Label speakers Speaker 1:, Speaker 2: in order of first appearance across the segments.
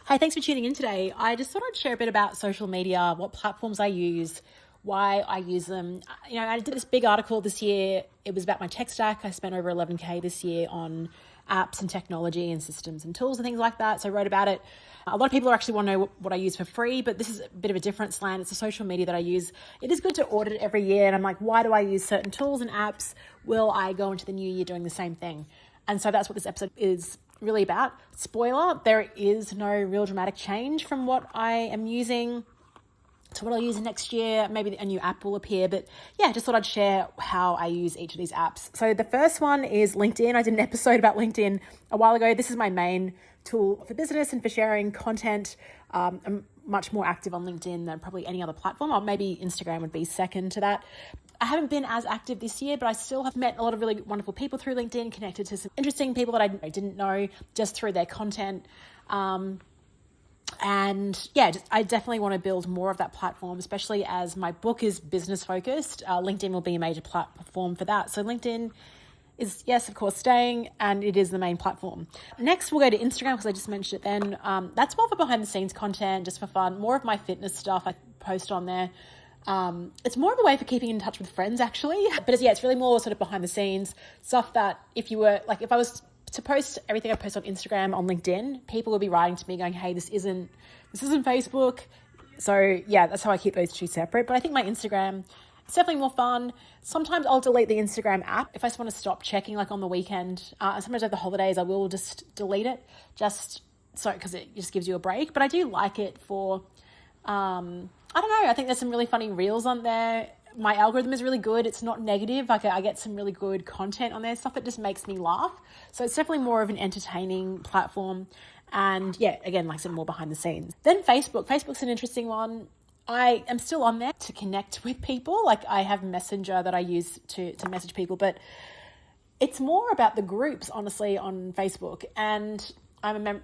Speaker 1: Hey, thanks for tuning in today. I just thought I'd share a bit about social media, what platforms I use, why I use them. I did this big article this year. It was about my tech stack. I spent over 11K this year on apps and technology and systems and tools and things like that. So I wrote about it. A lot of people actually want to know what I use for free, but this is a bit of a different slant. It's a social media that I use. It is good to audit it every year. And I'm like, why do I use certain tools and apps? Will I go into the new year doing the same thing? And so that's what this episode is really about. Spoiler, there is no real dramatic change from what I am using to what I'll use next year. Maybe a new app will appear, but yeah, just thought I'd share how I use each of these apps. So the first one is LinkedIn. I did an episode about LinkedIn a while ago. This is my main tool for business and for sharing content. I'm much more active on LinkedIn than probably any other platform, or maybe Instagram would be second to that. I haven't been as active this year, but I still have met a lot of really wonderful people through LinkedIn, connected to some interesting people that I didn't know just through their content. I definitely want to build more of that platform, especially as my book is business focused. LinkedIn will be a major platform for that. So LinkedIn is, yes, of course, staying, and it is the main platform. Next, we'll go to Instagram because I just mentioned it then. That's more for behind the scenes content, just for fun, more of my fitness stuff I post on there. It's more of a way for keeping in touch with friends, actually. But it's really more sort of behind the scenes stuff that if I was to post everything I post on Instagram on LinkedIn, people will be writing to me going, hey, this isn't Facebook. So yeah, that's how I keep those two separate. But I think my Instagram, it's definitely more fun. Sometimes I'll delete the Instagram app if I just want to stop checking, like on the weekend. Sometimes over the holidays, I will just delete it because it just gives you a break. But I do like it for, I don't know. I think there's some really funny reels on there. My algorithm is really good. It's not negative. Like I get some really good content on there, stuff that just makes me laugh. So it's definitely more of an entertaining platform. And yeah, again, like some more behind the scenes. Then Facebook. Facebook's an interesting one. I am still on there to connect with people. Like I have Messenger that I use to message people, but it's more about the groups, honestly, on Facebook. And I'm a member,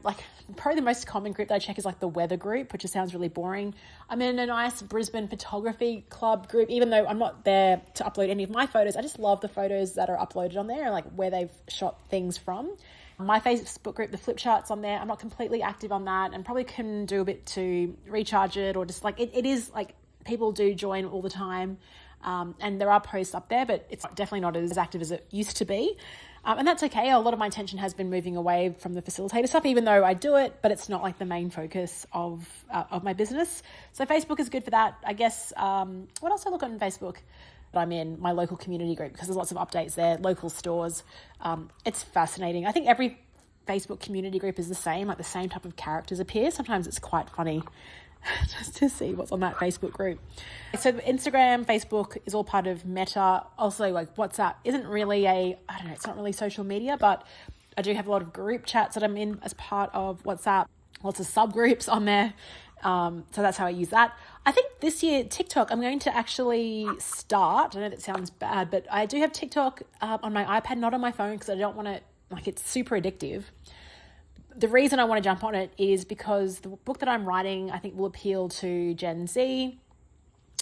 Speaker 1: probably the most common group that I check is like the weather group, which just sounds really boring. I'm in a nice Brisbane photography club group, even though I'm not there to upload any of my photos. I just love the photos that are uploaded on there and like where they've shot things from. My Facebook group, the flip chart's on there. I'm not completely active on that and probably can do a bit to recharge it, or just like it is like people do join all the time. And there are posts up there, but it's definitely not as active as it used to be. And that's okay. A lot of my attention has been moving away from the facilitator stuff, even though I do it, but it's not like the main focus of my business. So Facebook is good for that. I guess, what else I look at on Facebook? I'm in my local community group because there's lots of updates there, local stores. It's fascinating. I think every Facebook community group is the same, like the same type of characters appear. Sometimes it's quite funny just to see what's on that Facebook group. So Instagram, Facebook is all part of Meta. Also, like WhatsApp isn't really it's not really social media, but I do have a lot of group chats that I'm in as part of WhatsApp, lots of subgroups on there. So that's how I use that. I think this year, TikTok, I'm going to actually start. I know that sounds bad, but I do have TikTok on my iPad, not on my phone, because I don't want to, it's super addictive. The reason I want to jump on it is because the book that I'm writing, I think, will appeal to Gen Z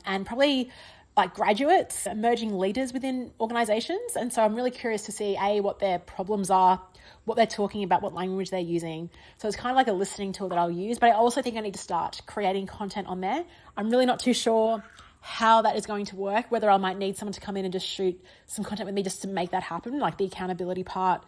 Speaker 1: and probably like graduates, emerging leaders within organizations. And so I'm really curious to see, what their problems are, what they're talking about, what language they're using. So it's kind of like a listening tool that I'll use, but I also think I need to start creating content on there. I'm really not too sure how that is going to work, whether I might need someone to come in and just shoot some content with me just to make that happen, like the accountability part.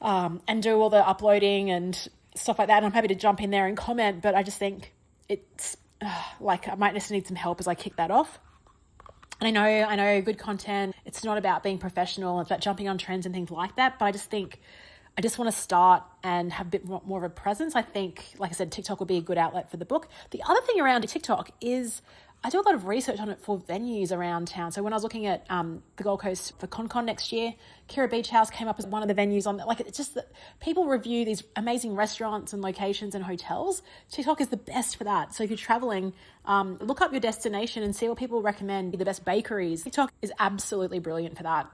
Speaker 1: And do all the uploading and stuff like that. And I'm happy to jump in there and comment, but I just think it's I might just need some help as I kick that off. And I know good content, it's not about being professional, it's about jumping on trends and things like that. But I just think I just want to start and have a bit more of a presence. I think, like I said, TikTok will be a good outlet for the book. The other thing around TikTok is I do a lot of research on it for venues around town. So when I was looking at the Gold Coast for ConCon next year, Kira Beach House came up as one of the venues on that. It's just that people review these amazing restaurants and locations and hotels. TikTok is the best for that. So if you're traveling, look up your destination and see what people recommend, the best bakeries. TikTok is absolutely brilliant for that.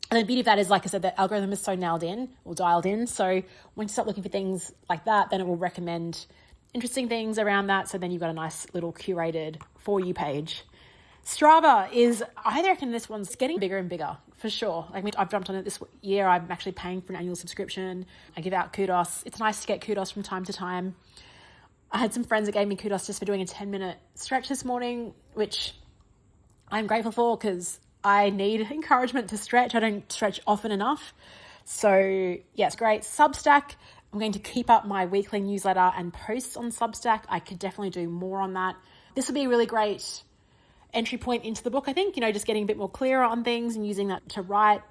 Speaker 1: And the beauty of that is, like I said, the algorithm is so dialed in. So once you start looking for things like that, then it will recommend interesting things around that. So then you've got a nice little curated For You page. Strava is, I reckon this one's getting bigger and bigger for sure. Like, I've jumped on it this year. I'm actually paying for an annual subscription. I give out kudos. It's nice to get kudos from time to time. I had some friends that gave me kudos just for doing a 10-minute stretch this morning, which I'm grateful for because I need encouragement to stretch. I don't stretch often enough. So yeah, it's great. Substack, I'm going to keep up my weekly newsletter and posts on Substack. I could definitely do more on that. This will be a really great entry point into the book, I think, just getting a bit more clearer on things and using that to write.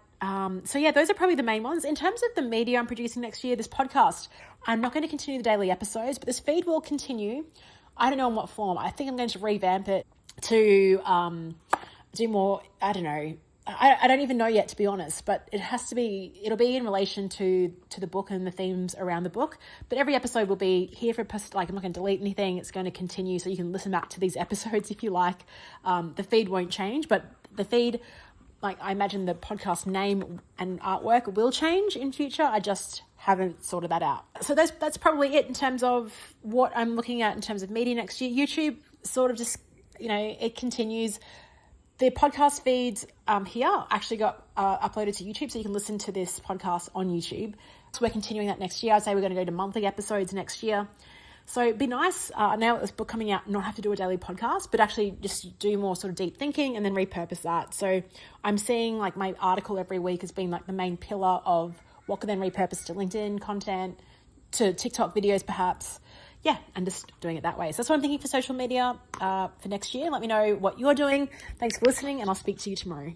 Speaker 1: So yeah, those are probably the main ones. In terms of the media I'm producing next year, this podcast, I'm not going to continue the daily episodes, but this feed will continue. I don't know in what form. I think I'm going to revamp it to do more, I don't know. I don't even know yet, to be honest, but it'll be in relation to the book and the themes around the book. But every episode will be here for, like, I'm not going to delete anything. It's going to continue, so you can listen back to these episodes if you like. The feed won't change, but the feed, like, I imagine the podcast name and artwork will change in future. I just haven't sorted that out. So that's probably it in terms of what I'm looking at in terms of media next year. YouTube sort of just, it continues. The podcast feeds here actually got uploaded to YouTube, so you can listen to this podcast on YouTube. So we're continuing that next year. I'd say we're going to go to monthly episodes next year. So it'd be nice, now with this book coming out, not have to do a daily podcast, but actually just do more sort of deep thinking and then repurpose that. So I'm seeing, like, my article every week as being like the main pillar of what can then repurpose to LinkedIn content, to TikTok videos perhaps. Yeah, and just doing it that way. So that's what I'm thinking for social media for next year. Let me know what you're doing. Thanks for listening, and I'll speak to you tomorrow.